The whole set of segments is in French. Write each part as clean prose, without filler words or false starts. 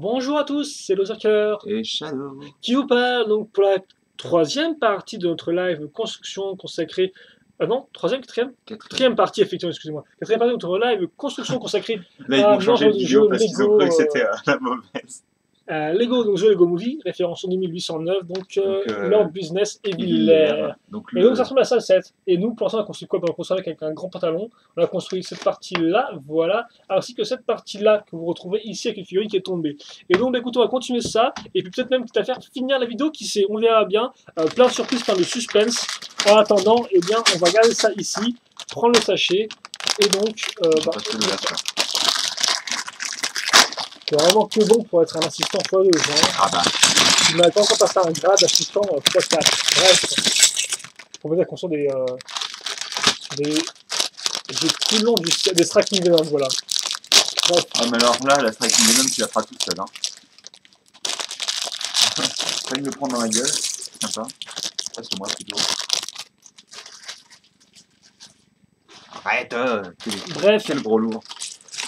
Bonjour à tous, c'est Lozerker Et Shadow. qui vous parle donc pour la troisième partie de notre live construction consacrée. Ah non, troisième, quatrième? Quatrième partie, effectivement, excusez-moi. Quatrième partie de notre live construction consacrée Là, ils à vont changer l'enjeu de de vidéo jeu parce qu'ils ont cru que c'était la mauvaise. Lego, donc jeu Lego Movie, référence en 1809, donc Lord Business et Villers. Donc, Et donc ça ressemble à ça le set. Et nous, pour l'instant, on a construit quoi? On a construit avec un grand pantalon. On a construit cette partie-là, voilà. Ainsi que cette partie-là que vous retrouvez ici avec une figurine qui est tombée. Et donc, bah, écoutez, on va continuer ça. Et puis peut-être même quitte à faire finir la vidéo, qui sait, on verra bien. Plein de surprises, plein de suspense. En attendant, eh bien, on va garder ça ici, prendre le sachet. Et donc, c'est vraiment que bon pour être un assistant x2. Ah bah. Il m'a pas encore passé un grade d'assistant x4. Bref, on va dire qu'on sort des tout le long des Striking Venom, voilà. Bref. Ah mais alors là, la Striking Venom, tu la feras toute seule. Hein. Pas de me prendre dans la gueule, sympa. Passe-moi plutôt. Arrête Bref. Quel gros lourd.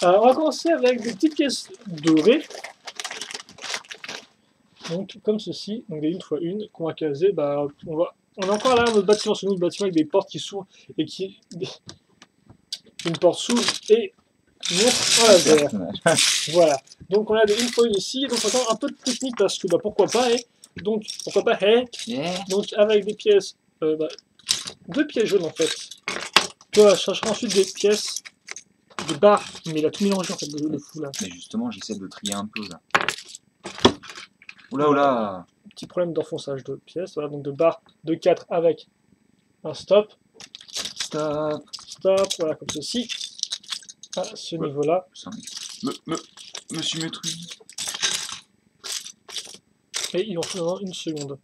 On va commencer avec des petites pièces dorées. Donc comme ceci, donc des 1x1 qu'on va caser. Bah, on est encore là dans notre bâtiment, sur notre bâtiment avec des portes qui s'ouvrent et qui. Une porte s'ouvre et montre un laser. Voilà. Donc on a des 1x1 ici. Donc on a un peu de technique parce que bah, pourquoi pas. Donc pourquoi pas. Donc avec des pièces. Deux pièces jaunes en fait. Tu vas chercher ensuite des pièces de barres. Mais il a tout mélangé en fait, le fou là. Mais justement, j'essaie de trier un peu là. Oula, oula. Petit problème d'enfonçage de pièces. Voilà, donc de barres de 4 avec un stop. Stop. Stop, voilà, comme ceci. À ce niveau-là. Monsieur Métru. Et il en faut dans une seconde.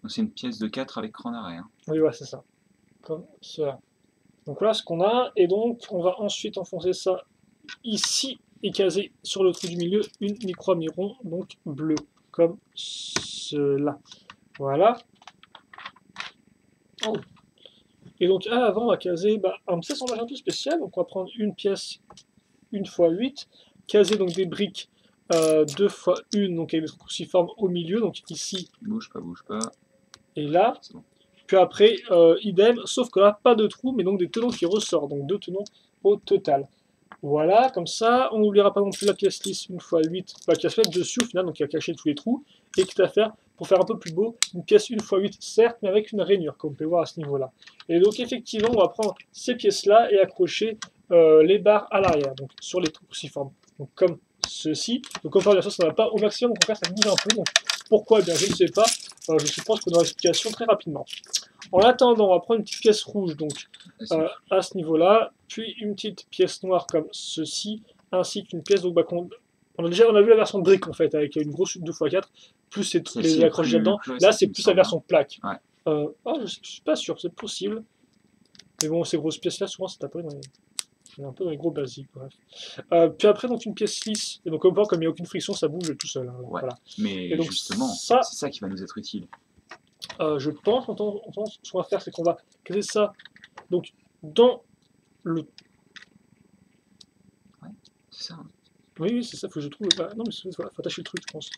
C'est une pièce de 4 avec cran d'arrêt. Hein. Oui, ouais, c'est ça. Comme cela. Donc voilà ce qu'on a. Et donc, on va ensuite enfoncer ça ici et caser sur le trou du milieu une micro-miron, donc bleu, comme cela. Voilà. Oh. Et donc, à l'avant, on va caser un petit assemblage un peu spécial. Donc, on va prendre une pièce 1x8, caser donc des briques 2x1, donc avec des cruciformes au milieu, donc ici. Bouge pas. Et là. C'est bon. Puis après, idem, sauf que là, pas de trou, mais donc des tenons qui ressortent, donc 2 tenons au total. Voilà, comme ça, on n'oubliera pas non plus la pièce lisse 1x8, qui va se mettre dessus au final, donc qui va cacher tous les trous, et quitte à faire, pour faire un peu plus beau, une pièce 1x8, certes, mais avec une rainure, comme on peut voir à ce niveau-là. Et donc effectivement, on va prendre ces pièces-là et accrocher les barres à l'arrière, donc sur les trous cruciformes, donc comme ceci. Donc encore bien sûr, ça ne va pas au maximum, au contraire, ça bouge un peu, donc pourquoi? Eh bien, je ne sais pas. Je suppose qu'on aura l'explication très rapidement. En attendant, on va prendre une petite pièce rouge donc à ce niveau-là, puis une petite pièce noire comme ceci, ainsi qu'une pièce donc on a vu la version brique en fait avec une grosse 2x4 plus les accroches dedans. Là, c'est plus la version plaque. Ouais. Je suis pas sûr, c'est possible. Mais bon, ces grosses pièces-là, souvent, c'est un peu dans les gros basiques, bref. Puis après, donc une pièce lisse. Et donc, on voit, comme il n'y a aucune friction, ça bouge tout seul. Hein, ouais, voilà. Mais et donc, justement, c'est ça qui va nous être utile. Je pense, ce qu'on va faire, c'est qu'on va caser ça donc dans le. Ouais, c'est ça. Hein. Oui, c'est ça, faut que je trouve. Non, mais voilà, faut attacher le truc, je pense.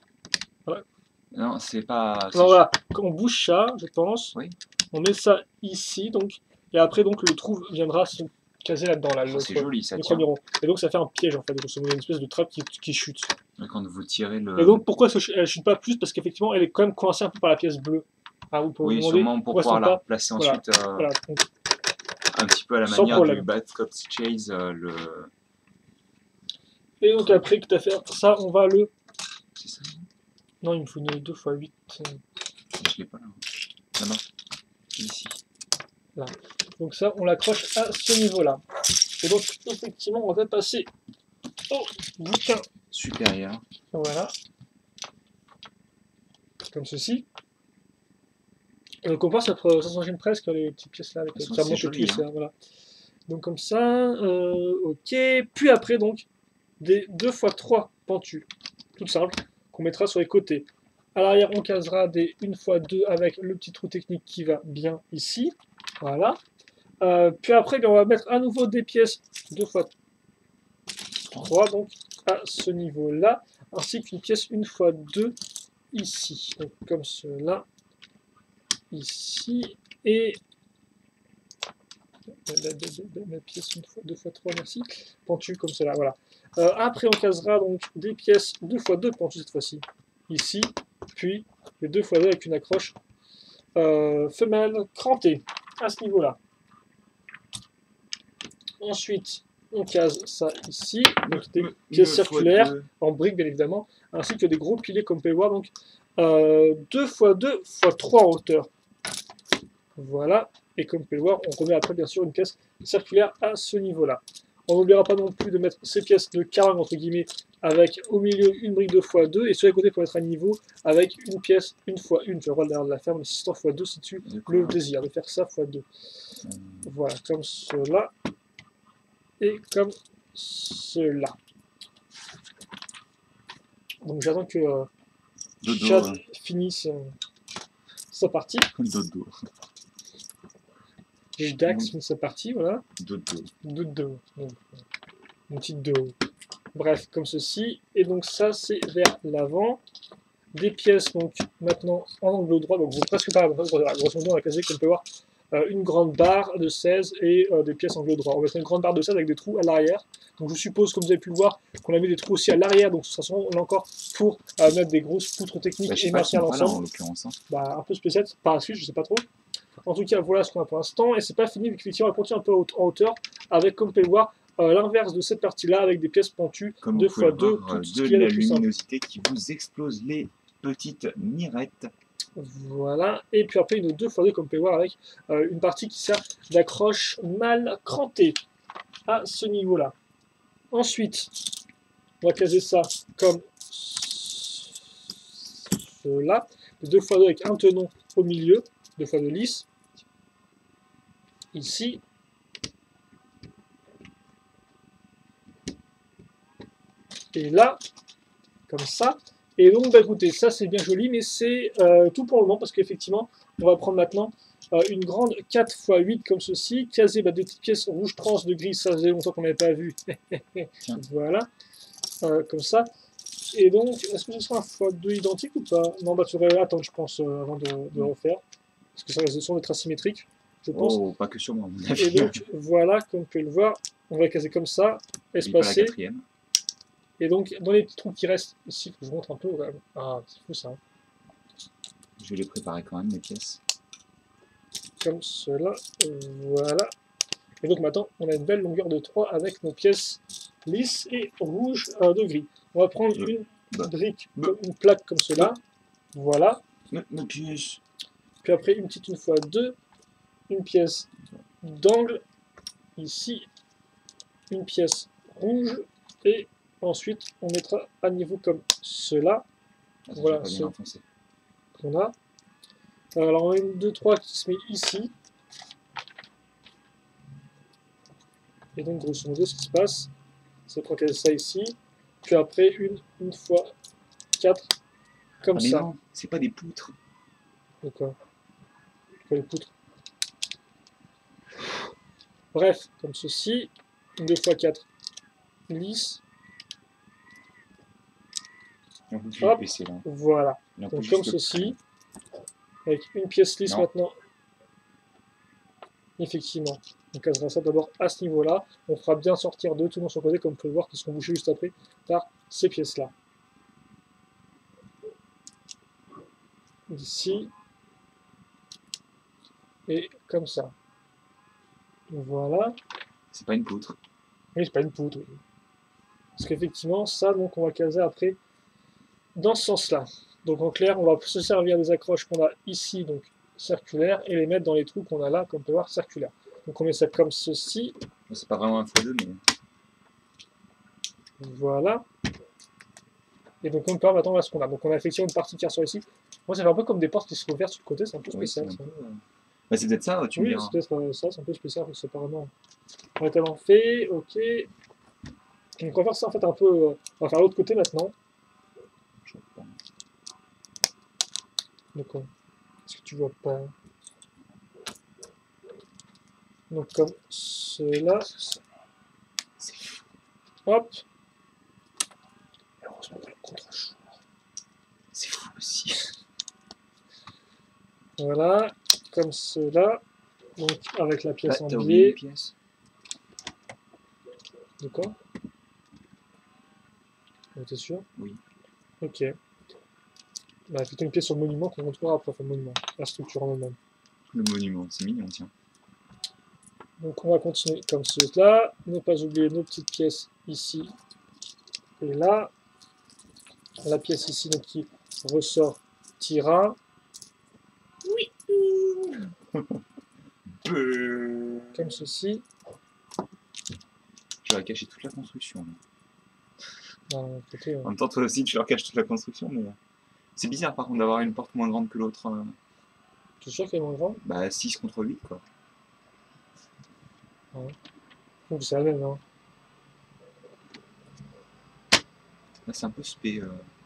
Voilà. Non, c'est pas. Alors voilà, quand on bouge ça, je pense. Oui. On met ça ici, donc. Et après, donc, le trou viendra se caser là-dedans. Là, c'est joli, ça tient. Et donc, ça fait un piège, en fait. Donc, ça met une espèce de trappe qui chute. Et quand vous tirez le. Et donc, pourquoi elle chute pas plus? Parce qu'effectivement, elle est quand même coincée un peu par la pièce bleue. Oui, sûrement pour pouvoir la placer ensuite voilà, donc, un petit peu à la manière du Batcop Chase. Et donc après, quitte à faire ça, on va le... C'est ça? Non, il me faut une 2x8. Je l'ai pas là. Là-bas. Ici. Là. Donc ça, on l'accroche à ce niveau-là. Et donc, effectivement, on va passer au bouquin supérieur. Voilà. Comme ceci. Et donc on voit ça s'enchaîne presque les petites pièces là avec ça monte joli, hein. Voilà. Donc comme ça, ok. Puis après donc des 2x3 pentus, toutes simples, qu'on mettra sur les côtés. À l'arrière on casera des 1x2 avec le petit trou technique qui va bien ici. Voilà. Puis après on va mettre à nouveau des pièces 2x3 donc à ce niveau-là, ainsi qu'une pièce 1x2 ici. Donc comme cela, ici, et la pièce 2x3, merci, pentu comme cela, voilà. Après, on casera donc des pièces 2x2 pentues cette fois-ci, ici, puis les 2x2 avec une accroche femelle crantée, à ce niveau-là. Ensuite, on case ça ici, donc des pièces circulaires, en briques bien évidemment, ainsi que des gros piliers comme vous pouvez voir, donc 2x2x3 en hauteur. Voilà, et comme vous pouvez le voir, on remet après bien sûr une pièce circulaire à ce niveau-là. On n'oubliera pas non plus de mettre ces pièces de carlingue entre guillemets avec au milieu une brique 2x2 et sur les côtés pour mettre à niveau avec une pièce 1x1. Tu vas voir de la faire, mais 600 x2 si tu le désires, de faire ça x2. Voilà, comme cela et comme cela. Donc j'attends que Chad finisse sa partie. Dodo. Dax finisse sa partie, voilà. Dodo. Une petite do. Bref, comme ceci. Et donc ça, c'est vers l'avant. Des pièces, donc maintenant en angle droit. Donc vous presque pas, grosso modo, on a casé, comme vous pouvez voir, une grande barre de 16 et des pièces angle droit. On va mettre une grande barre de 16 avec des trous à l'arrière. Donc je suppose, comme vous avez pu le voir, qu'on a mis des trous aussi à l'arrière. Donc ce sera là encore pour mettre des grosses poutres techniques et marcher à l'ensemble. Un peu spécial par la suite, je sais pas trop. En tout cas, voilà ce qu'on a pour l'instant. Et c'est pas fini, vu qu'effectivement, on va continuer un peu en hauteur, avec, comme vous pouvez le voir, l'inverse de cette partie-là, avec des pièces pentues, 2x2, de la luminosité qui vous explose les petites mirettes. Voilà, et puis après une 2x2, comme vous pouvez voir, avec une partie qui sert d'accroche mal crantée, à ce niveau-là. Ensuite, on va caser ça comme cela, 2x2 avec un tenon au milieu, 2x2 lisse, ici, et là, comme ça. Et donc, bah, écoutez, ça c'est bien joli, mais c'est tout pour le moment, parce qu'effectivement, on va prendre maintenant une grande 4x8 comme ceci, caser des petites pièces rouge trans de gris, ça faisait longtemps qu'on n'avait pas vu. Voilà, comme ça. Et donc, est-ce que ce sera un x2 identique ou pas? Non, bah tu aurais attendre, je pense, avant de refaire, parce que ça risque de son d'être asymétrique, je pense. Oh, pas que sur moi, à mon avis. Et donc, voilà, comme vous pouvez le voir, on va caser comme ça, espacé. Et donc, dans les petits trous qui restent ici, je vous montre un peu. Ah, c'est fou ça. Je vais les préparer quand même, les pièces. Comme cela. Voilà. Et donc maintenant, on a une belle longueur de 3 avec nos pièces lisses et rouges de gris. On va prendre une brique, une plaque comme cela. Voilà. Puis après, une petite 1x2. Une pièce d'angle. Ici. Une pièce rouge. Et ensuite, on mettra à niveau comme cela. Voilà ce qu'on a. Alors, on a une 2-3 qui se met ici. Et donc, grosso modo, ce qui se passe, c'est qu'on casse ça ici. Puis après, une fois 4, comme ça. Non, c'est pas des poutres. D'accord. C'est pas les poutres. Bref, comme ceci. Une 2 x 4 lisse. Hop, voilà. Donc comme ceci, avec une pièce lisse maintenant. Effectivement, on casera ça d'abord à ce niveau-là. On fera bien sortir deux tenons sur le côté, comme vous pouvez le voir, qui seront bouchés juste après par ces pièces-là. Ici. Et comme ça. Voilà. C'est pas une poutre. Oui, c'est pas une poutre. Oui. Parce qu'effectivement, ça, donc, on va caser après dans ce sens-là. Donc en clair, on va se servir des accroches qu'on a ici, donc circulaires, et les mettre dans les trous qu'on a là, comme on peut voir, circulaires. Donc on met ça comme ceci. C'est pas vraiment un x2, mais... Voilà. Et donc on peut voir maintenant là ce qu'on a. Donc on a effectivement une partie qui ressort ici. Moi, ça fait un peu comme des portes qui se ouvertes sur le côté, c'est un peu spécial. Oui, c'est peut-être ça, tu me diras. Oui, c'est peut-être ça, c'est un peu spécial, parce que apparemment, on a tellement fait, ok. Donc on va faire ça en fait un peu, on va faire l'autre côté maintenant. Donc, est-ce que tu vois pas? Donc comme cela. Hop. contre-jour. C'est fou aussi. Voilà, comme cela. Donc avec la pièce en biais. De quoi? T'es sûr? Oui. Ok. Bah, plutôt une pièce sur le monument qu'on montrera après, le monument, la structure en elle-même. Le monument, c'est mignon, tiens. Donc on va continuer comme cela. Ne pas oublier nos petites pièces ici et là. La pièce ici donc, qui ressortira. Oui. Comme ceci. Je vais cacher toute la construction. Côté, en même temps, toi aussi, tu leur caches toute la construction, mais c'est bizarre par contre d'avoir une porte moins grande que l'autre. Tu es sûr qu'elle est moins grande? Bah 6 contre 8 quoi. Ouais. Donc c'est la même, hein. Là c'est un peu spé.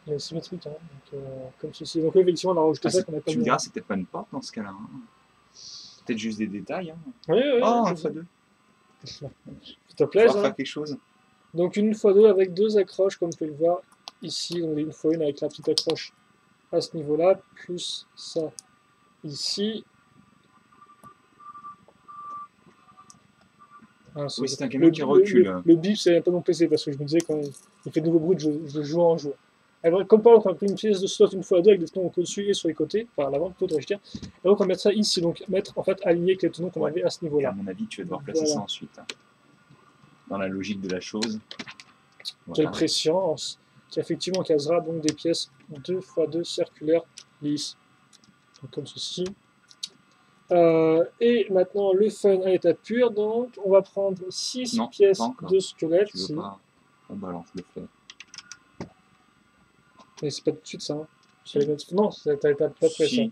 Il est symétrique, hein. Donc, comme ceci. Donc effectivement, on a rajouté ça qu'on a pas mis. Tu me diras, c'est peut-être pas une porte dans ce cas-là. Hein. Peut-être juste des détails. Hein. Oui, oui. Oh, 1x2. S'il te plaît, hein. Faire quelque chose. Donc une fois deux avec deux accroches, comme tu peux le voir ici. Donc une fois une avec la petite accroche à ce niveau-là, plus ça ici. Ah, oui, c'est un camion qui recule. Le bip, c'est pas mon PC parce que je me disais quand il fait de nouveaux bruits, je joue en jour. Alors, comme par exemple, on a pris une pièce de slot une fois à deux avec des tenons au-dessus et sur les côtés, enfin à l'avant plutôt, devrais-je dire. Et donc on va mettre ça ici, donc mettre en fait aligné avec les tenons qu'on avait à ce niveau-là. À mon avis, tu vas devoir placer ça ensuite. Hein. Dans la logique de la chose. Voilà. Quelle préscience qui effectivement casera donc des pièces 2x2 circulaires lisses. Donc, comme ceci. Et maintenant le fun à l'état pur, donc on va prendre 6 pièces de squelette. Tu veux pas... On balance le feu. Mais c'est pas tout de suite ça. Hein. Non, t'as pas prêt ça.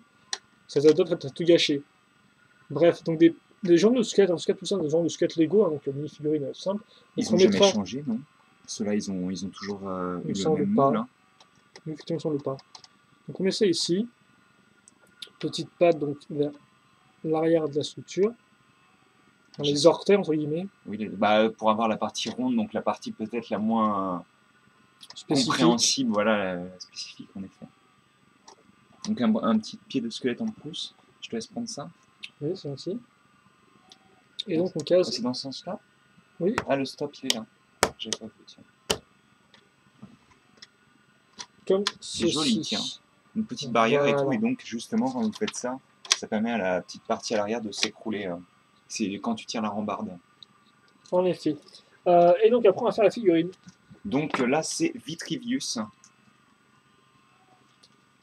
Ça doit être tout gâché. Bref, donc des jambes de squelette, en tout cas tout ça, des jambes de squelette Lego, hein, donc mini-figurine simple. Ils ont jamais changé, non? Ceux-là, ils ont toujours eu le même moule. Hein. Effectivement, il semble pas. Donc on met ça ici. Petite patte donc vers l'arrière de la structure. Dans les orteils, entre guillemets. Oui, bah, pour avoir la partie ronde, donc la partie peut-être la moins compréhensible, voilà, spécifique en effet. Donc un petit pied de squelette en plus. Je te laisse prendre ça. Oui, c'est ainsi. Et donc on case. C'est dans ce sens-là? Oui. Ah, le stop, il est là. J'ai pas vu, tiens. Comme c'est joli, tiens. Une petite barrière et tout, et donc justement quand vous faites ça, ça permet à la petite partie à l'arrière de s'écrouler. C'est quand tu tires la rambarde. En effet. Et donc après on va faire la figurine. Donc là c'est Vitrivius.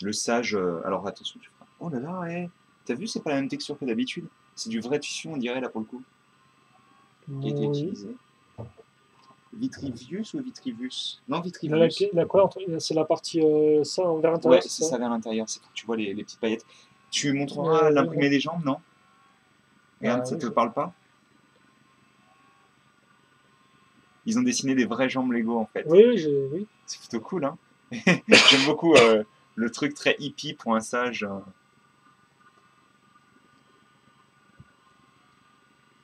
Le sage. Alors attention, tu feras. Oh là là, ouais. T'as vu, c'est pas la même texture que d'habitude. C'est du vrai tissu, on dirait là pour le coup. Qui a été utilisé. Vitrivius ou Vitrivius? Non, Vitrivius. La quoi? C'est la partie ça vers l'intérieur. Ouais, c'est ça vers l'intérieur. C'est pour que tu vois les petites paillettes. Tu montreras l'imprimé des jambes, non? Regarde, ça te parle pas? Ils ont dessiné des vraies jambes Lego en fait. Oui, oui. C'est plutôt cool, hein. J'aime beaucoup le truc très hippie pour un sage.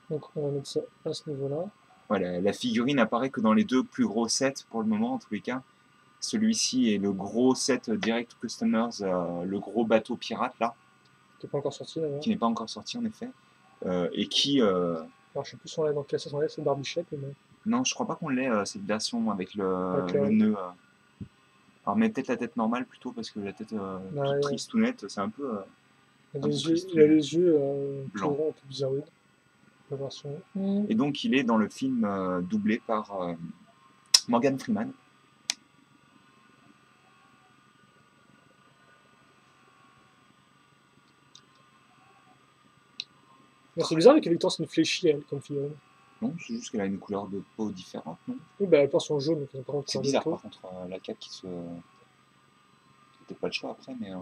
Donc on va mettre ça à ce niveau-là. Voilà, la figurine apparaît que dans les deux plus gros sets pour le moment en tous les cas. Celui-ci est le gros set Direct Customers, le gros bateau pirate là. Qui n'est pas encore sorti d'ailleurs. Qui n'est pas encore sorti en effet. Et qui... Alors je sais plus si on l'a dans quel sens on l'a, c'est Barbichette mais non. Non, je crois pas qu'on l'ait cette version avec le nœud. Alors mais peut-être la tête normale plutôt parce que la tête toute triste tout nette, c'est un peu... il a les yeux blancs, un peu bizarroïdes. Et donc il est dans le film doublé par Morgan Freeman. C'est bizarre avec Victor, c'est une fléchie elle, comme figurine. Non, c'est juste qu'elle a une couleur de peau différente, non? Oui, bah elle porte son jaune. C'est bizarre par contre, la cape qui se... Peut-être pas le choix après, mais...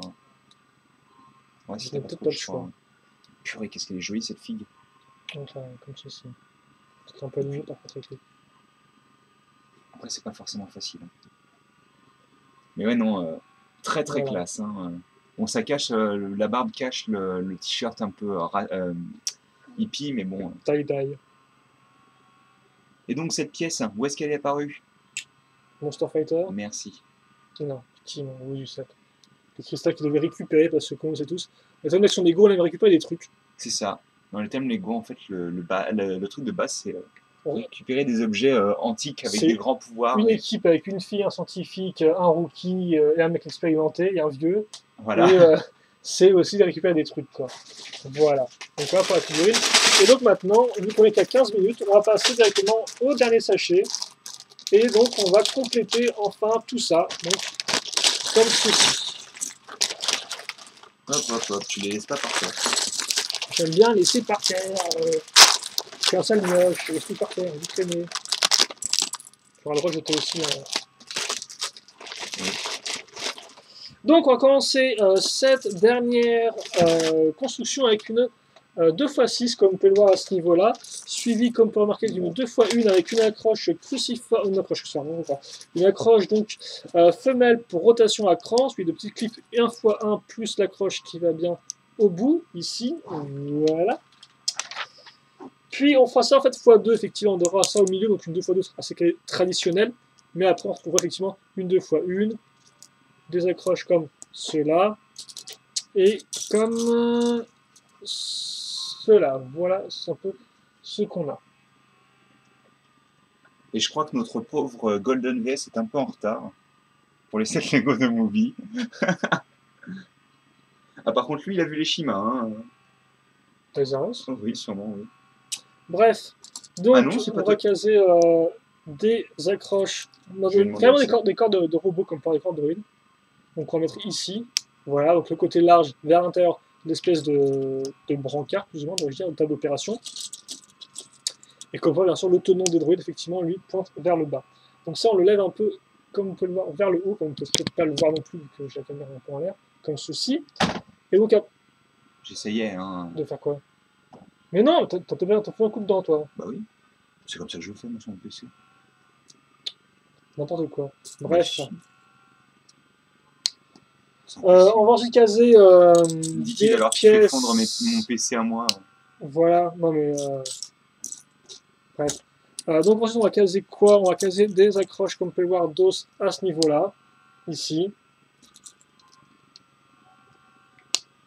Ouais, c'était peut-être pas le choix. Purée, qu'est-ce qu'elle est jolie cette figue. Donc, comme ceci. C'est un peu mieux par contre avec. Après, c'est pas forcément facile. Mais ouais, non, très classe. Hein. Bon, ça cache, la barbe cache le t-shirt un peu hippie, mais bon. Tie-dye. Et donc, cette pièce, où est-ce qu'elle est apparue? Monster Fighter. Merci. Non, effectivement, oui, ça. Les cristals qu'ils devaient récupérer parce que, comme on sait tous, les hommes sont Lego, on aime récupérer des trucs. C'est ça. Dans le thème Lego, en fait, le truc de base, c'est On- récupérer des objets antiques avec des C'est grands pouvoirs. une Et équipe avec une fille, un scientifique, un rookie et un mec expérimenté et un vieux. voilà. Et c'est aussi de récupérer des trucs, quoi. Voilà. Donc voilà pour la figurine. Et donc maintenant, vu qu'on est qu'à 15 minutes, on va passer directement au dernier sachet. Et donc on va compléter enfin tout ça. Donc, comme ceci. Hop, hop, hop, tu les laisses pas par terre. J'aime bien laisser par terre. Je suis un sale moche, je laisse tout par terre, vite traîner. J'aurai le droit de jeter aussi. Donc on va commencer cette dernière construction avec une 2x6 comme on peut le voir à ce niveau-là, suivi comme on peut remarquer d'une 2x1 avec une accroche cruciforme, une accroche donc femelle pour rotation à cran, suivi de petits clips 1x1 plus l'accroche qui va bien au bout, ici, voilà. Puis on fera ça en fait x2, effectivement, on aura ça au milieu, donc une 2x2 sera assez traditionnelle, mais après on retrouvera effectivement une 2x1, des accroches comme cela, et comme cela. Voilà, c'est un peu ce qu'on a. Et je crois que notre pauvre Golden VS est un peu en retard pour les 7 Lego de Movie. Ah, par contre, lui, il a vu les Shima. Hein. Oh, oui, sûrement, oui. Bref, donc ah non, c'est pas on va caser des accroches, vraiment des cordes de robots comme par les cordes droïdes. Donc on va mettre ici, voilà, donc le côté large vers l'intérieur de l'espèce de brancard, plus ou moins, donc je dire, de table d'opération. Et comme on voit, bien sûr, le tenon des droïdes, effectivement, lui, pointe vers le bas. Donc ça, on le lève un peu, comme on peut le voir, vers le haut, comme on ne peut peut-être pas le voir non plus, vu que j'ai la caméra un peu en l'air, comme ceci. Et donc, j'essayais, hein. De faire quoi? Mais non, t'as fait un coup dedans, toi. Bah oui, c'est comme ça que je le fais, moi, sur mon PC. N'importe quoi. Bref. Bah, on va ensuite caser dit-il alors qu'il fait fondre mon PC à moi. Voilà, non mais... Bref. Donc ensuite on va caser quoi? On va caser des accroches comme on peut le voir d'os à ce niveau-là, ici.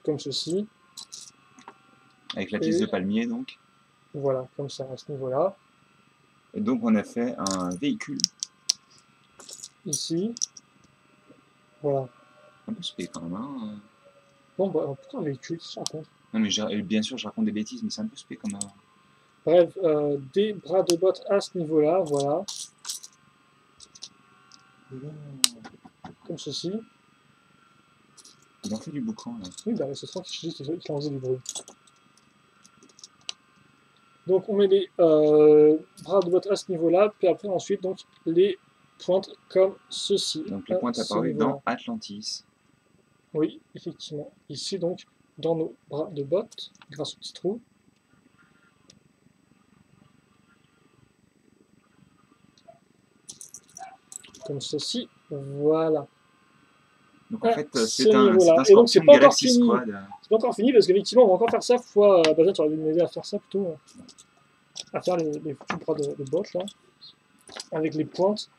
Comme ceci. Avec la pièce de palmier donc. Voilà, comme ça à ce niveau-là. Et donc on a fait un véhicule. Ici. Voilà. Un peu spé quand même. Hein. Bon bah pourquoi un véhicule, tu te rends compte? Non mais bien sûr je raconte des bêtises mais c'est un peu spé comme... Bref, des bras de botte à ce niveau-là, voilà. Comme ceci. Il en fait du boucan là. Oui, bah c'est ça qui en faisait du bruit. Donc on met les bras de botte à ce niveau-là, puis après ensuite donc les pointes comme ceci. Donc les pointes apparues dans Atlantis. Oui, effectivement. Ici donc, dans nos bras de botte, grâce au petit trou. Comme ceci, voilà. Donc en fait, c'est un Scorpion Galaxy Squad. C'est pas encore fini parce qu'effectivement, on va encore faire ça. Bah, tu aurais dû m'aider à faire ça plutôt. À faire les foutus bras de botte là. Avec les pointes.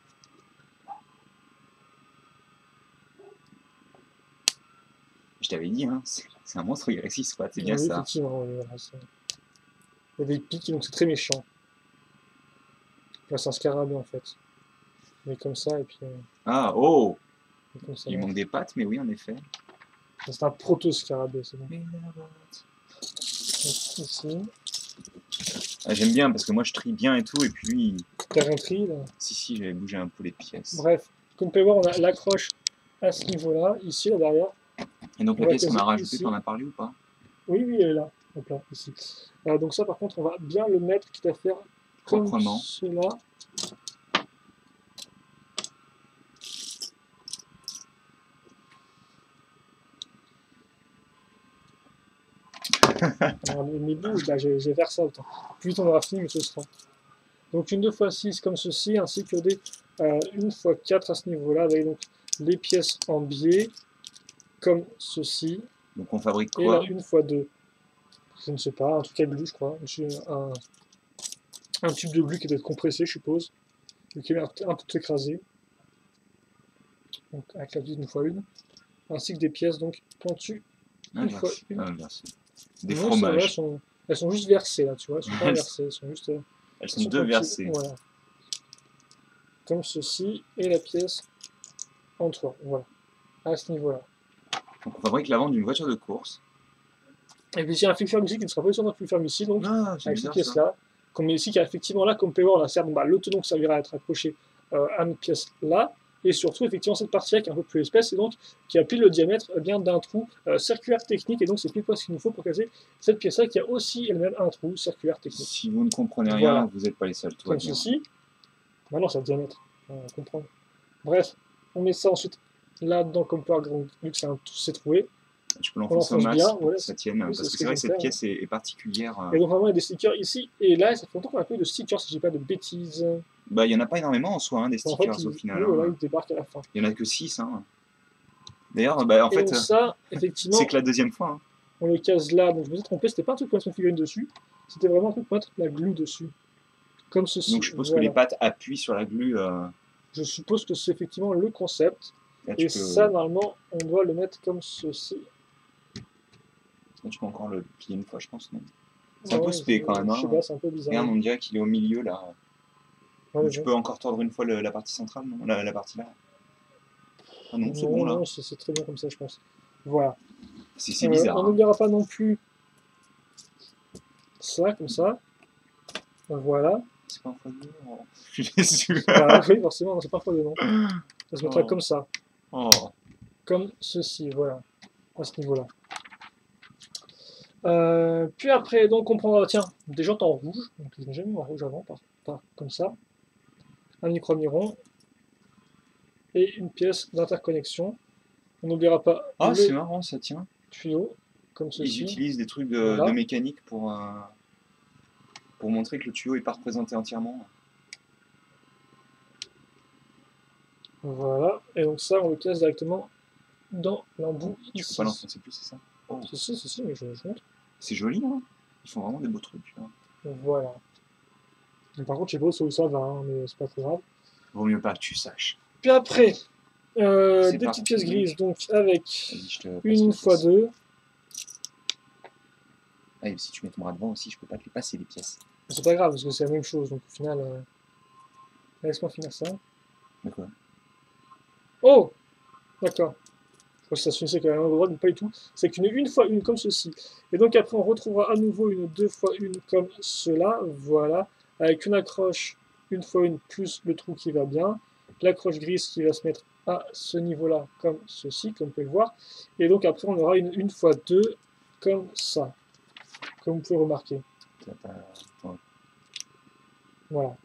Je t'avais dit, hein, c'est un monstre Galaxy Squad, c'est bien oui, ça. Effectivement, oui, voilà, il y a des pics, donc c'est très méchant. Là, c'est un scarabée en fait. Mais comme ça, et puis. Ah, oh comme ça, il manque des pattes, mais oui, en effet. C'est un proto-scarabée, c'est bon. Ici. Ah, j'aime bien parce que moi je trie bien et tout, et puis lui. T'as rien trié là? Si, j'avais bougé un peu les pièces. Bref, comme vous pouvez voir, on a l'accroche à ce niveau-là, ici, là derrière. Et donc la pièce qu'on a rajoutée, t'en as parlé ou pas? Oui, elle est là. Donc là, ici. Donc ça, par contre, on va bien le mettre, quitte à faire comme cela. Alors, mes bouts, là, je vais faire ça autant. Plus vite on aura fini, mais ce sera. Donc une 2x6 comme ceci, ainsi que des 1x4 à ce niveau-là, avec donc les pièces en biais, comme ceci. Donc on fabrique quoi? Et là, 1x2. Je ne sais pas, un truc à glue, je crois. Un tube de glue qui doit être compressé, je suppose. Et qui est un peu écrasé. donc avec la vis d'une fois une, ainsi que des pièces donc pointues une fois une. Inversé. Des Non, ça va, fromages. elles sont juste versées là, tu vois, elles sont pas inversées, elles sont juste. Elles sont deux tranquilles, versées. voilà. Comme ceci, et la pièce en toit, voilà, à ce niveau-là. Donc on fabrique l'avant d'une voiture de course. Et puis il y a un flip-ferme ici qui ne sera pas sur notre flip-ferme ici, donc Ah, c'est avec cette bizarre ça. pièce-là, comme ici, qui a effectivement là, comme on peut voir, on a certes le tenon qui servira à être accroché à notre pièce là, et surtout effectivement cette partie-là qui est un peu plus épaisse, et donc qui a pile le diamètre bien d'un trou circulaire technique, et donc c'est pile poil ce qu'il nous faut pour caser cette pièce-là qui a aussi elle-même un trou circulaire technique. Si vous ne comprenez rien, Voilà. vous n'êtes pas les seuls. Tout va Comme bien. ceci. Maintenant, c'est le diamètre, on comprend. Bref, on met ça ensuite là-dedans comme par vu que c'est troué. Tu peux On l'enfoncer au l'enfonce max bien, pour voilà, que ça tienne. oui, Parce ce que c'est vrai que je cette vais faire, pièce est particulière. Et donc vraiment il y a des stickers ici, et là ça fait longtemps qu'on n'a pas eu de stickers si je dis pas de bêtises. Bah, il n'y en a pas énormément en soi, hein, des En fait, stickers au final. oui, voilà, Hein. ils débarquent à la fin. Il n'y en a que 6. Hein. D'ailleurs, bah, en Et fait, donc ça, effectivement, c'est que la deuxième fois. Hein. on le case là, donc je me suis trompé, c'était pas un truc pour mettre une figurine dessus, c'était vraiment un truc pour mettre la glue dessus. Comme ceci. Donc je suppose voilà. que les pattes appuient sur la glue. Je suppose que c'est effectivement le concept. Là, Et peux... ça, normalement, on doit le mettre comme ceci. Là, tu peux encore le plier une fois, je pense. C'est un Ouais, peu spé quand même. je sais Hein. pas, c'est un peu bizarre. Regarde, on dirait qu'il est au milieu là. Ouais, tu peux encore tordre une fois la partie centrale, non la partie là. Ah non, c'est bon là. Non, c'est très bien comme ça, je pense. Voilà. C'est bizarre. On n'oubliera pas non plus ça, comme ça. Voilà. C'est pas un fois deux. Oh. Je suis déçu. Voilà, oui, forcément, c'est pas fois de nom. Ça se mettra Oh. comme ça. Oh. Comme ceci, voilà. À ce niveau-là. Puis après, donc on prendra, tiens, des jantes en rouge. Donc je n'ai jamais mis en rouge avant, comme ça. Un micro-miron. Et une pièce d'interconnexion. On n'oubliera pas Ah, c'est le marrant, ça tient. tuyau, comme Ils ceci. utilisent des trucs Voilà. de mécanique pour montrer que le tuyau n'est pas représenté entièrement. Voilà. Et donc ça, on le casse directement dans l'embout Tu ici. peux pas l'enfoncer plus, c'est ça? Oh. Si, mais je montre. C'est joli, hein. Ils font vraiment des beaux trucs. Hein. Voilà. Donc, par contre, je sais pas où ça va, hein, mais c'est pas très grave. Vaut mieux pas que tu saches. Puis après, des parti. petites pièces grises, donc avec une fois deux. Ah, et si tu mets ton bras devant aussi, je peux pas te les passer les pièces. C'est pas grave, parce que c'est la même chose, donc au final... Laisse-moi finir ça. D'accord. Oh! D'accord. Je crois que ça se finissait quand même à droite, mais pas du tout. C'est qu'une fois une comme ceci. Et donc après, on retrouvera à nouveau une 2 fois une comme cela, voilà. Avec une accroche, une fois une, plus le trou qui va bien. L'accroche grise qui va se mettre à ce niveau-là, comme ceci, comme vous pouvez le voir. Et donc après, on aura une fois deux, comme ça. Comme vous pouvez remarquer. Ouais. Voilà.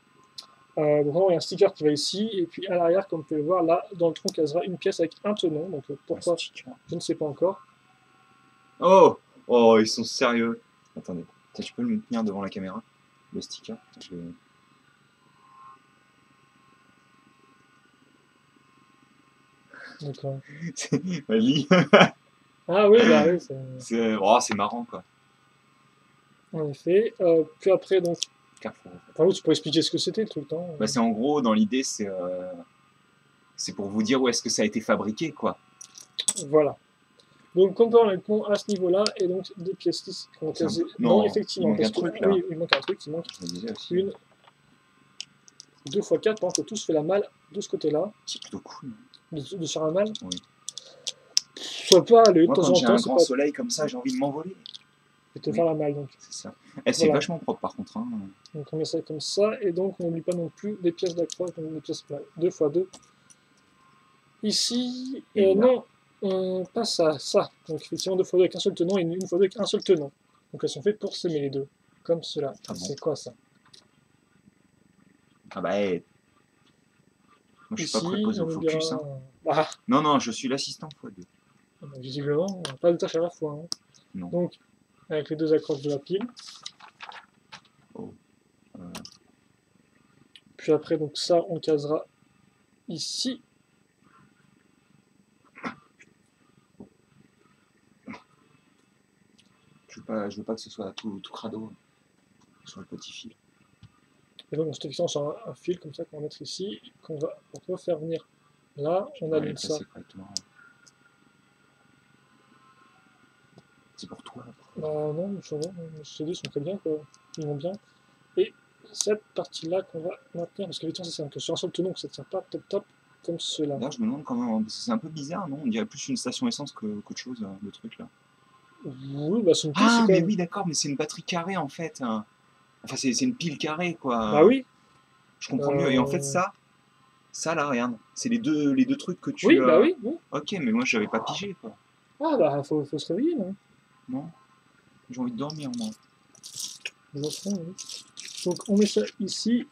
Donc il y a un sticker qui va ici, et puis à l'arrière, comme vous pouvez le voir, là, dans le tronc, casera une pièce avec un tenon. Donc pourquoi, je ne sais pas encore. Oh! Oh, ils sont sérieux. Attendez, tu peux le tenir devant la caméra, le sticker. D'accord. Ah oui, bah oui, c'est marrant quoi. En effet. Puis après, donc. Carrefour. Par contre, tu peux expliquer ce que c'était le truc, non? Bah, c'est en gros, dans l'idée, c'est pour vous dire où est-ce que ça a été fabriqué, quoi. Voilà. Donc, comme on a le pont à ce niveau-là, et donc des pièces qui ont casé. Non, effectivement. Il manque un truc, là. Oui, il manque un truc, il manque une 2 x 4, pendant que tout se fait la malle de ce côté-là. C'est plutôt cool. De faire la malle. Oui. Ça peut aller, moi, de temps quand en j'ai temps. un grand soleil comme ça, j'ai envie de m'envoler. Et te faire la malle, donc. C'est ça. C'est voilà. vachement propre, par contre. Hein. Donc, on met ça comme ça, et donc, on n'oublie pas non plus des pièces d'accroche, donc des pièces 2 x 2. Ici, non, pas ça, ça. Donc, effectivement, 2 x 2 avec un seul tenant, et une fois 2 avec un seul tenant. Donc, elles sont faites pour s'aimer les deux. Comme cela. Ah bon. C'est quoi ça? Ah bah, hey. Moi, je suis pas préposé au focus. Hein. Ah. Non, je suis l'assistant x2. Donc, visiblement, pas de tâche à la fois. Hein. Non. Donc, avec les deux accroches de la pile. Oh. Puis après, donc ça, on casera ici. Je veux pas que ce soit tout crado sur le petit fil. Et donc, on se fixe sur un fil comme ça qu'on va mettre ici, qu'on va refaire venir Là, on Ouais, aligne ça. c'est correctement. C'est pour toi. Bah non, ces deux sont très bien, quoi. Ils vont bien. Et cette partie-là qu'on va maintenir, parce que l'étang, c'est que sur un seul tenon, ça ne tient pas top top comme cela. D'ailleurs, je me demande comment, parce que c'est un peu bizarre, non? On dirait plus une station essence qu'autre chose, le truc là. Oui, bah c'est une pile, c'est Ah, quand mais même. oui, d'accord, mais c'est une batterie carrée en fait, hein. Enfin, c'est une pile carrée, Bah quoi. oui. Je comprends mieux. Et en fait, Euh, ça là, regarde, c'est les deux trucs que tu. Oui, bah oui, oui. Ok, mais moi, j'avais pas pigé, quoi. Ah bah faut se réveiller, non? Non? J'ai envie de dormir, moi. Je vois ça, oui. Donc on met ça ici,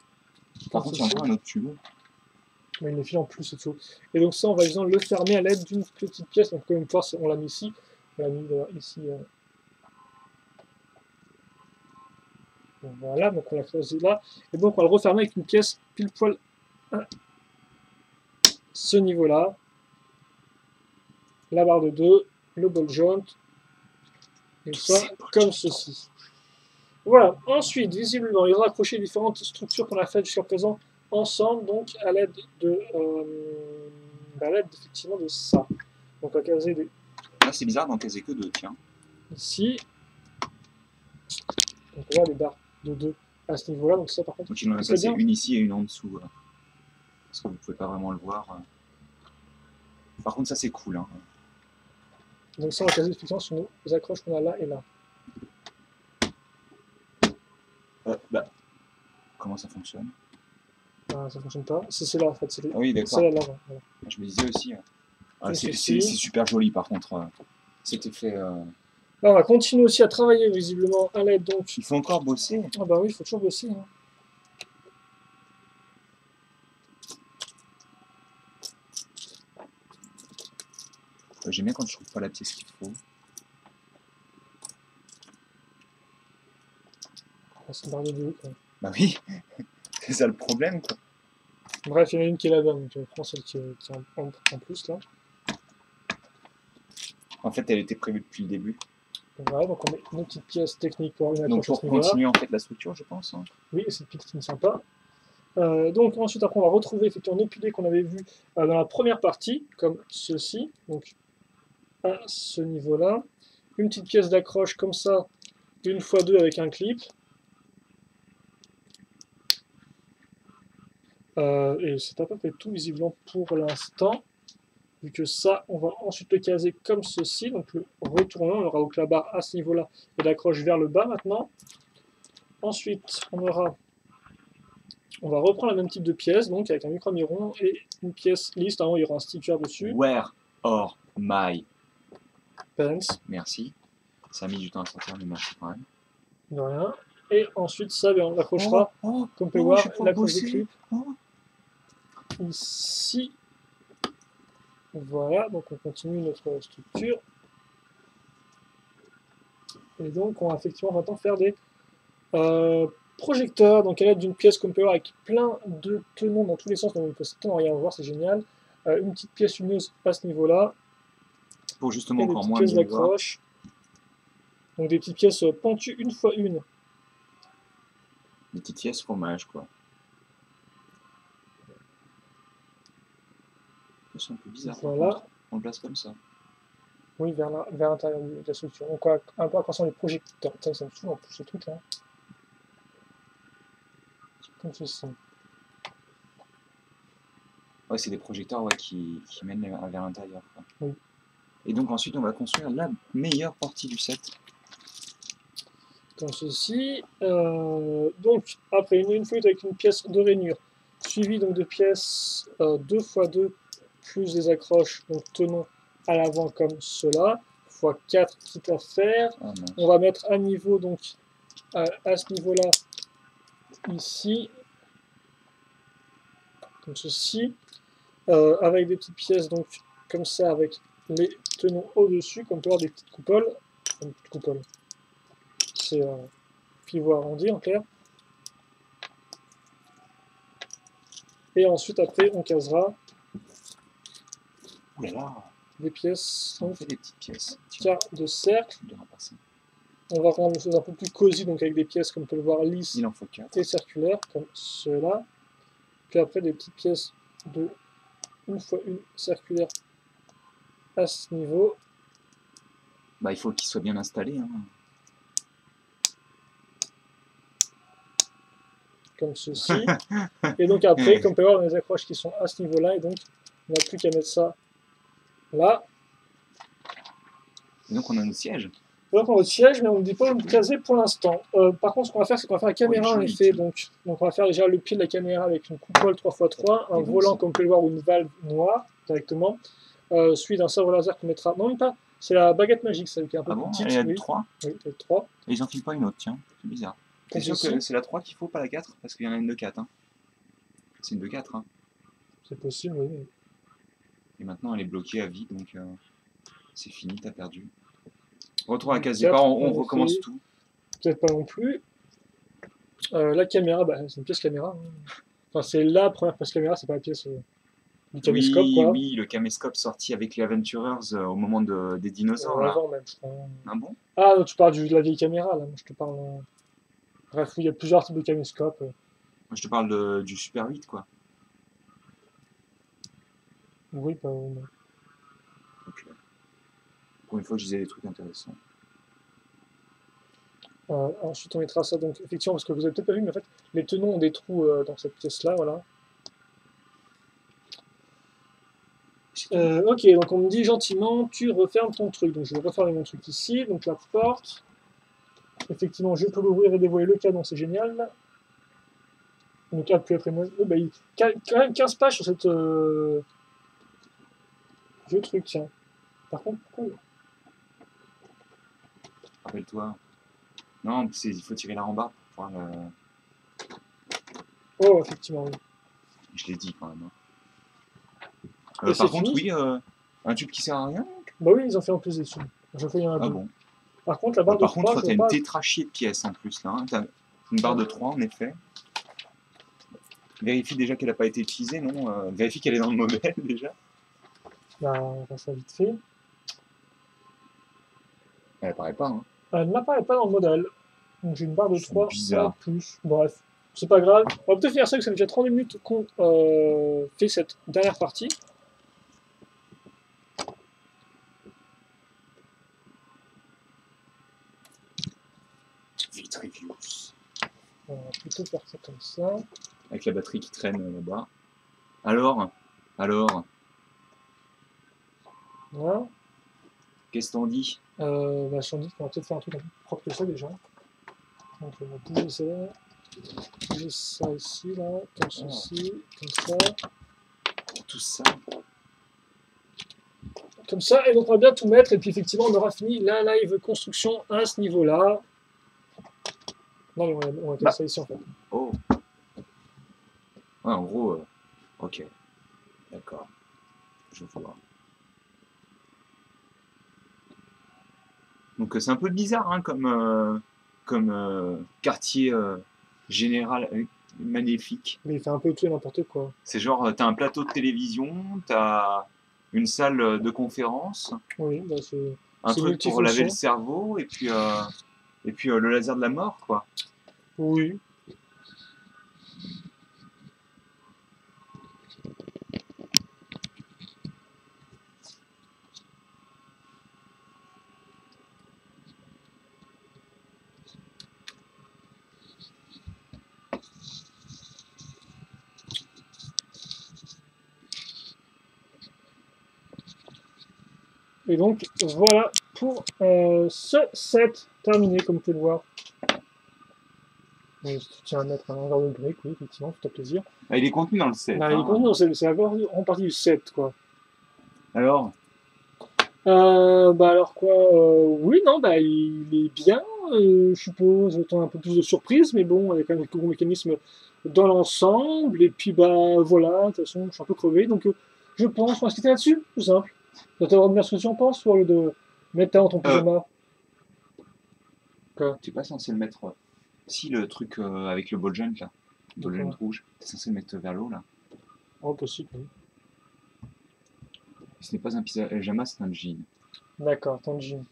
Par comme contre, il y a ceci. encore un autre tube. Mais il me file en plus et tout. Et donc ça, on va disons, le fermer à l'aide d'une petite pièce. Donc comme voir, on l'a mis ici. On l'a mis ici. Voilà, donc on l'a creusé là. Et donc on va le refermer avec une pièce pile poil à ce niveau-là. La barre de 2, le ball joint. Et ça, comme ceci. Voilà. Ensuite, visiblement, il va accrocher différentes structures qu'on a faites jusqu'à présent ensemble, donc à l'aide de, effectivement de ça. Donc on va caser des Là, c'est bizarre d'en caser que deux, tiens. ici. Donc on voit les barres de 2 à ce niveau-là. Donc ça, par contre, Donc, il en a c'est placé bien. une ici et une en dessous. Parce que vous pouvez pas vraiment le voir. Par contre, ça, c'est cool, hein. Donc ça, on va caser effectivement sur nos accroches qu'on a là et là. Bah, comment ça fonctionne? Ah, ça fonctionne pas. C'est là en fait. Ah oui, C'est d'accord. là, là. Voilà. Je me disais aussi. Ah, Donc c'est ceci. super joli, par contre. Cet effet. Là, on va continuer aussi à travailler visiblement à l'aide donc. Il faut encore bosser. Ah bah oui, il faut toujours bosser. Hein. J'aime bien quand je trouve pas la pièce qu'il faut. Ah, c'est une barre de 2. Bah oui, c'est ça le problème, quoi. Bref, il y en a une qui est là-bas, donc on prend celle qui est en plus là. En fait, elle était prévue depuis le début. Donc, voilà, donc on met une petite pièce technique pour une Donc accroche à pour ce niveau-là. continuer en fait la structure, je pense. Hein. Oui, et cette pile qui ne tient pas. Donc ensuite, après, on va retrouver effectivement nos piliers qu'on avait vus dans la première partie, comme ceci. Donc à ce niveau-là. Une petite pièce d'accroche comme ça, une fois deux avec un clip. Et c'est à peu près tout visiblement pour l'instant. Vu que ça, on va ensuite le caser comme ceci. Donc le retournant, on aura donc la barre à ce niveau-là et l'accroche vers le bas maintenant. Ensuite, on va reprendre le même type de pièce, donc avec un micro-miron et une pièce lisse. Normalement, il y aura un sticker dessus. Where are my Pants. Merci. Ça a mis du temps à sortir, mais merci quand même. De rien. Et ensuite, ça, on l'accrochera, comme vous pouvez voir, l'accroche de clip. Ici. Voilà, donc on continue notre structure. Et donc, on va effectivement maintenant faire des projecteurs, donc à l'aide d'une pièce qu'on peut voir avec plein de tenons dans tous les sens, donc on peut certainement rien voir, c'est génial. Une petite pièce lumineuse à ce niveau-là. Pour justement et des encore petites moins pièces bien le voir. d'accroche. Donc des petites pièces pentues une fois une. Des petites pièces fromage, quoi. C'est un peu bizarre. Voilà. On le place comme ça. Oui, vers l'intérieur de la structure. Donc un peu à quoi sont les projecteurs. Ça me saoule en plus ce truc là. Comme ceci. Ouais, c'est des projecteurs ouais, qui mènent vers l'intérieur. Oui. Et donc ensuite, on va construire la meilleure partie du set. Comme ceci. Donc après une feuille avec une pièce de rainure, suivie donc de pièces 2x2 plus des accroches, donc tenons à l'avant comme cela, x4 quitte à faire. Ah, on va mettre à niveau donc à ce niveau-là ici, comme ceci, avec des petites pièces donc comme ça avec les tenons au-dessus, comme on peut avoir des petites coupoles. Une petite coupole. C'est pivot arrondi en clair. Et ensuite, après, on casera des pièces. On fait des petites pièces. Quart de cercle. On va rendre les choses un peu plus cosy, donc avec des pièces, comme on peut le voir, lisses Il en faut 4. et circulaires, comme cela. Puis après, des petites pièces de une fois une circulaire à ce niveau, Bah, il faut qu'il soit bien installé. Hein. comme ceci. Et donc après, comme on peut voir, on a les accroches qui sont à ce niveau-là, et donc on n'a plus qu'à mettre ça là. Et donc on a notre siège. Donc on a le siège, mais on ne dit pas où le caser pour l'instant. Par contre, ce qu'on va faire, c'est qu'on va faire la caméra en effet. Donc on va faire déjà le pied de la caméra avec une coupole 3x3, un volant, comme on peut le voir, ou une valve noire directement, suivi d'un sabre laser qu'on mettra. Non, même pas. C'est la baguette magique, celle qui est un peu plus petite. Il y a oui. 3 Oui, il y a 3. Et ils en filent pas une autre, tiens. C'est bizarre. C'est sûr que c'est la 3 qu'il faut, pas la 4, parce qu'il y en a une de 4. Hein. C'est une de 4. Hein. C'est possible, oui. Et maintenant, elle est bloquée à vie, donc c'est fini, t'as perdu. Retour à la case départ, on recommence tout. Peut-être pas non plus. La caméra, bah, c'est une pièce caméra. Hein. Enfin, c'est la première pièce caméra, c'est pas la pièce du caméscope, oui, quoi. Oui, le caméscope sorti avec les Aventurers au moment des dinosaures. Là. Avant même, je crois. Ah bon? Ah, non, tu parles de la vieille caméra, là. Moi, je te parle. Bref, il y a plusieurs types de caméscopes. Moi, je te parle du Super 8, quoi. Oui, pas vraiment. Ok. Pour une fois, je disais des trucs intéressants. Ensuite, on mettra ça, donc, effectivement, parce que vous avez peut-être pas vu, mais en fait, les tenons ont des trous dans cette pièce-là, voilà. Ok, donc on me dit gentiment, tu refermes ton truc. Donc je vais refermer mon truc ici, donc la porte. Effectivement, je peux l'ouvrir et dévoiler le canon, c'est génial. Le câble peut être émoisé. Bah, il y a quand même 15 pages sur cette vieux truc, tiens. Par contre, pourquoi... Rappelle-toi. Non, il faut tirer la rambarde pour pouvoir le... Oh, effectivement, oui. Je l'ai dit quand même. Hein. Et Par contre, fini. oui, un tube qui sert à rien. Bah oui, ils ont fait en plus des tubes. À chaque fois, il y en a deux. Bon. Par contre, la barre de 3, contre, je t'as vois une pas... tétrachier de pièces en plus là. Hein. T'as une barre de 3 en effet. Vérifie déjà qu'elle n'a pas été utilisée, non Vérifie qu'elle est dans le modèle déjà. Bah, on va ça vite fait. Elle apparaît pas. Hein. Elle n'apparaît pas dans le modèle. Donc j'ai une barre de 3 bizarre. en plus. Bref, c'est pas grave. On va peut-être finir ça, parce que ça fait déjà 30 minutes qu'on fait cette dernière partie. Vitrivius. On va plutôt faire ça comme ça. Avec la batterie qui traîne là-bas. Alors Voilà. Qu'est-ce qu'on dit Bah, je t'en dis qu'on va peut-être faire un truc un peu plus propre que ça déjà. Donc on va bouger ça ici, là, comme ceci, comme ça. Tout ça. Comme ça, et donc on va bien tout mettre, et puis effectivement on aura fini la live construction à ce niveau-là. Non mais on va faire ça ici en fait. Oh. Ouais, en gros, ok. D'accord. Je vois. Donc c'est un peu bizarre hein, comme quartier général magnifique. Mais il fait un peu tout et n'importe quoi. C'est genre, t'as un plateau de télévision, t'as une salle de conférence, oui, bah c'est un truc pour laver le cerveau, et puis le laser de la mort, quoi. Oui. Et donc voilà pour ce set terminé, comme vous pouvez le voir. Oui, si tu tiens à mettre un envers de brique, oui, effectivement, tout à plaisir. Ah, il est contenu dans le set. Bah, il est contenu, c'est en partie du set, quoi. Alors bah alors quoi, oui, non, bah il est bien, je suppose, j'attends un peu plus de surprise, mais bon, il y a quand même quelques bons mécanismes dans l'ensemble, et puis bah voilà, de toute façon, je suis un peu crevé, donc je pense, on va se quitter là-dessus, tout simple. Tu vas t'avoir de dire ce que tu en penses, ou au lieu de mettre dans ton pyjama. Tu n'es pas censé le mettre... Si, le truc avec le ball joint, là, le ball joint rouge, tu es censé le mettre vers l'eau, là. Oh, possible, oui. Ce n'est pas un pyjama, c'est un jean. D'accord, ton jean.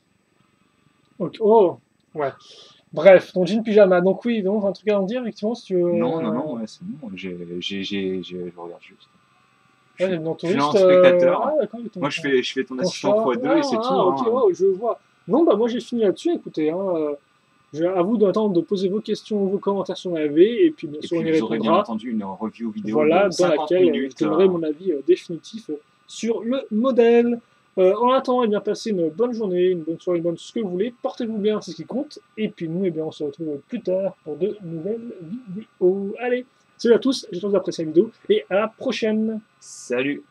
Ok. Oh, ouais. Bref, ton jean pyjama. Donc oui, donc un truc à en dire, effectivement, si tu veux... Non, ouais, c'est bon, je regarde juste. Je Ouais, suis non, je suis là en touriste. spectateur. Ah, d'accord, Moi, je fais ton ton assistant chat. x2 et c'est tout. Ok, Hein. wow, je vois. Non, bah moi j'ai fini là-dessus, écoutez. À vous d'attendre de poser vos questions, vos commentaires sur ma V, et puis bien Et sûr on puis, y vous aurez bien répondra. entendu une review vidéo Voilà, de dans 50 laquelle je minutes. donnerai mon avis définitif sur le modèle. En attendant, eh bien, passez une bonne journée, une bonne soirée, une bonne ce que vous voulez. Portez-vous bien, c'est ce qui compte. Et puis nous, eh bien, on se retrouve plus tard pour de nouvelles vidéos. Allez, salut à tous, j'espère que vous apprécié la vidéo et à la prochaine. Salut!